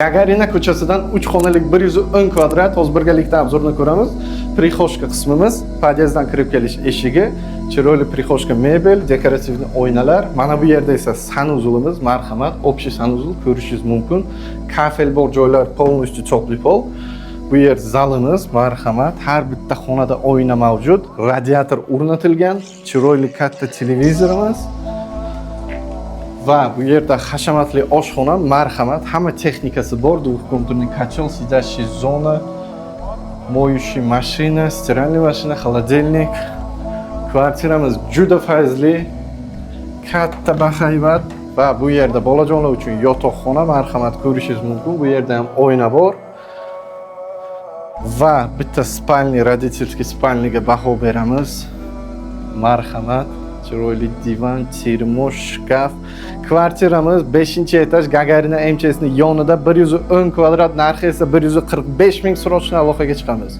Gagarina ko'chasidan 3 xonalik 110 kvadrat hozir birgalikda obzorni ko'ramiz. Prixoshka qismimiz, podyezdan kirib kelish eshigi, chiroyli prixoshka mebel, dekorativ oynalar. Mana bu yerda esa sanuzulimiz, marhamat, общий sanuzul ko'rishingiz mumkin. Kafel bor joylar полностью теплый pol. Bu yer zalimiz, marhamat, har bitta xonada oyna mavjud, radiator o'rnatilgan, chiroyli katta televizorimiz. Va bu yerda hashamatli oshxona, marhamat, hamma texnikasi bor. Двухконтурный котел, сидящая zona, moющая mashina, стиральная mashina, холодильник. Kvartiramiz juda fayzli, katta bahaybat va bu yerda bolajonlar uchun yotoqxona, marhamat, ko'rishingiz mumkin. Bu yerda ham oyna bor. Va bitta spalni, родительский spalniga baho beramiz. Marhamat, chiroyli divan, termos, shkaf. Kvartiramiz 5-etaj Gagarina MCSning yonida 110 kvadrat, narxi esa 145 ming so'roqchini aloqaga chiqamiz.